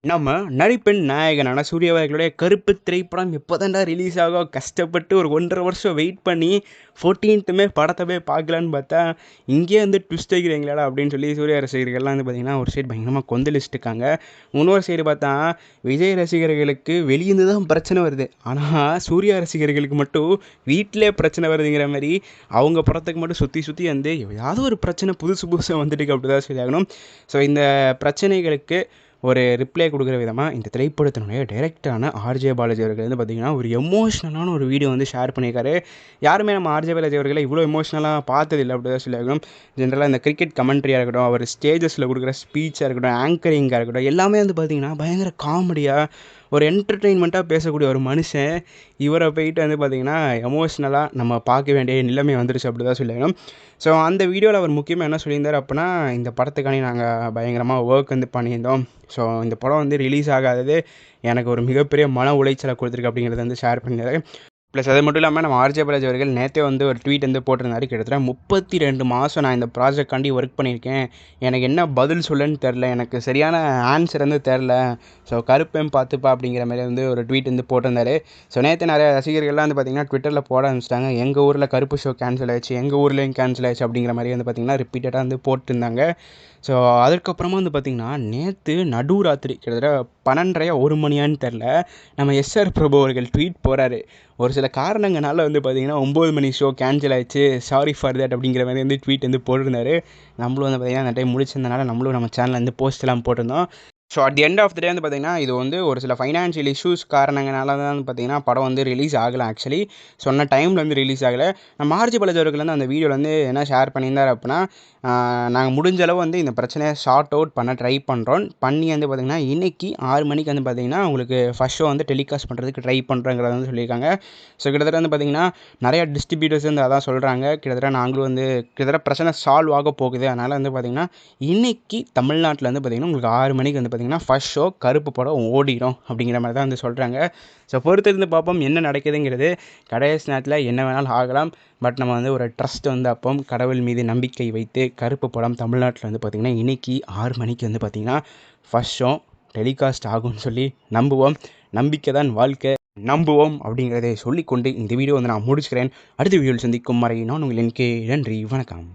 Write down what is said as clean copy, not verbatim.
நம்ம நடிப்பெண் நாயகனான சூர்யா அவர்களுடைய கருப்பு திரைப்படம் எப்போதான்டா ரிலீஸ் ஆகும் கஷ்டப்பட்டு ஒரு 1.5 வருஷம் வெயிட் பண்ணி 14th படத்தை போய் பார்க்கலான்னு பார்த்தா இங்கேயே வந்து ட்விஸ்ட் வைக்கிறீங்களாடா அப்படின்னு சொல்லி சூர்யா ரசிகர்கள்லாம் வந்து பார்த்திங்கன்னா ஒரு சைடு பயங்கரமாக கொந்தளிச்சிட்ருக்காங்க. இன்னொரு சைடு பார்த்தா விஜய் ரசிகர்களுக்கு வெளியிருந்து தான் பிரச்சனை வருது, ஆனால் சூர்யா ரசிகர்களுக்கு மட்டும் வீட்டிலே பிரச்சனை வருதுங்கிற மாதிரி அவங்க படத்துக்கு மட்டும் சுற்றி சுற்றி வந்து ஏதாவது ஒரு பிரச்சனை புதுசு புதுசாக வந்துட்டு அப்படி தான் சொல்லி ஆகணும். ஸோ இந்த பிரச்சனைகளுக்கு ஒரு ரிப்ளை கொடுக்குற விதமாக இந்த திரைப்படத்தினுடைய டைரக்டரான ஆர்ஜே பாலாஜி அவர்கள் வந்து பார்த்திங்கன்னா ஒரு எமோஷ்னலான ஒரு வீடியோ வந்து ஷேர் பண்ணியிருக்காரு. யாருமே நம்ம ஆர்ஜே பாலாஜி அவர்களை இவ்வளோ எமோஷ்னலாக பார்த்ததில்லை அப்படி தான் சொல்லியிருக்கணும். ஜென்ரலாக இந்த கிரிக்கெட் கமெண்ட்ரியாக இருக்கட்டும், அவர் ஸ்டேஜஸில் கொடுக்குற ஸ்பீச்சாக இருக்கட்டும், ஆங்கரிங்காக இருக்கட்டும், எல்லாமே வந்து பார்த்திங்கன்னா பயங்கர காமெடியாக ஒரு என்டர்டெயின்மெண்ட்டாக பேசக்கூடிய ஒரு மனுஷன் இவரை போயிட்டு வந்து பார்த்திங்கன்னா எமோஷ்னலாக நம்ம பார்க்க வேண்டிய நிலைமை வந்துருச்சு அப்படி தான் சொல்லியிருக்கணும். ஸோ அந்த வீடியோவில் அவர் முக்கியமாக என்ன சொல்லியிருந்தார் அப்படின்னா, இந்த படத்துக்காண்டி நாங்கள் பயங்கரமாக ஒர்க் வந்து பண்ணியிருந்தோம். ஸோ இந்த படம் வந்து ரிலீஸ் ஆகாதது எனக்கு ஒரு மிகப்பெரிய மன உளைச்சலை கொடுத்துருக்கு அப்படிங்கிறத வந்து ஷேர் பண்ணியிருந்தாரு. ப்ளஸ் அது மட்டும் இல்லாமல் நம்ம ஆர்ஜே பாலாஜி அவர்கள் நேற்றே வந்து ஒரு ட்வீட் வந்து போட்டிருந்தாரு. கிட்டத்தட்ட 32 மாதம் நான் இந்த ப்ராஜெக்ட்காண்டி ஒர்க் பண்ணியிருக்கேன், எனக்கு என்ன பதில் சொல்லன்னு தெரில, எனக்கு சரியான ஆன்சர் வந்து தெரில, ஸோ கருப்பையும் பார்த்துப்பா அப்படிங்கிற மாதிரி வந்து ஒரு ட்வீட் வந்து போட்டிருந்தாரு. ஸோ நேற்று நிறைய ரசிகர்கள்லாம் வந்து பார்த்திங்கன்னா ட்விட்டரில் போட ஆரம்பிச்சிட்டாங்க, எங்கள் ஊரில் கருப்பு ஷோ கேன்சல் ஆயிடுச்சு, எங்கள் ஊர்லேயும் கேன்சல் ஆயிடுச்சு அப்படிங்கிற மாதிரி வந்து பார்த்திங்கன்னா ரிப்பீட்டடாக வந்து போட்டிருந்தாங்க. ஸோ அதுக்கப்புறமா வந்து பார்த்திங்கன்னா நேற்று நடுராத்திரி கிட்டத்தட்ட 12:30 1 மணியான்னு தெரில, நம்ம எஸ்ஆர் பிரபு அவர்கள் ட்வீட் போகிறாரு, ஒரு சில காரணங்களால வந்து பார்த்திங்கன்னா 9 மணி ஷோ கேன்சல் ஆயிடுச்சு, சாரி ஃபார் தட் அப்படிங்கிற மாதிரி வந்து ட்வீட் வந்து போட்டிருந்தாரு. நம்மளும் வந்து பார்த்திங்கன்னா அந்த டைம் முடிச்சிருந்தனால நம்மளும் நம்ம சேனலில் வந்து போஸ்ட்லாம் போட்டிருந்தோம். So at the end of the day வந்து பார்த்திங்கன்னா இது வந்து ஒரு சில ஃபைனான்ஷியல் இஷ்யூஸ் காரணங்களால தான் வந்து பார்த்திங்கன்னா படம் வந்து ரிலீஸ் ஆகலை. ஆக்சுவலி சொன்ன டைமில் வந்து ரிலீஸ் ஆகலை. நம்ம ஆர்ஜே பாலாஜி அவர்கள் வந்து அந்த வீடியோவில் வந்து என்ன ஷேர் பண்ணியிருந்தார் அப்படின்னா, நாங்கள் முடிஞ்ச அளவு வந்து இந்த பிரச்சனையை ஷார்ட் அவுட் பண்ண ட்ரை பண்ணுறோம், பண்ணி வந்து பார்த்திங்கன்னா இன்றைக்கி 6 மணிக்கு வந்து பார்த்திங்கன்னா உங்களுக்கு ஃபஸ்ட் ஷோ வந்து டெலிகாஸ்ட் பண்ணுறதுக்கு ட்ரை பண்ணுறோங்கிறத வந்து சொல்லியிருக்காங்க. ஸோ கிட்டத்தட்ட வந்து பார்த்திங்கன்னா நிறையா டிஸ்ட்ரிபியூட்டர்ஸ் வந்து அதான் சொல்கிறாங்க, கிட்டத்தட்ட நாங்களும் வந்து கிட்டத்தட்ட பிரச்சனை சால்வ் ஆக போகுது, அதனால் வந்து பார்த்திங்கன்னா இன்றைக்கி தமிழ்நாட்டில் வந்து பார்த்திங்கன்னா உங்களுக்கு 6 மணிக்கு வந்து பார்த்திங்கன்னா ஃபஸ்ட் ஷோ கருப்பு படம் ஓடிடும் அப்படிங்கிற மாதிரி தான் வந்து சொல்கிறாங்க. ஸோ பொறுத்திருந்து பார்ப்போம் என்ன நடக்குதுங்கிறது. கடைசி நேரத்தில் என்ன வேணாலும் ஆகலாம், பட் நம்ம வந்து ஒரு ட்ரஸ்ட் வந்து அப்போ கடவுள் மீது நம்பிக்கை வைத்து கருப்பு படம் தமிழ்நாட்டில் வந்து பார்த்திங்கன்னா இன்றைக்கி 6 மணிக்கு வந்து பார்த்திங்கன்னா ஃபஸ்ட் ஷோ டெலிகாஸ்ட் ஆகும்னு சொல்லி நம்புவோம். நம்பிக்கை தான் வாழ்க்கை, நம்புவோம் அப்படிங்கிறதை சொல்லிக்கொண்டு இந்த வீடியோ வந்து நான் முடிச்சுக்கிறேன். அடுத்த வீடியோவில் சந்திக்கும் வரை நான் உங்கள் NK. நன்றி, வணக்கம்.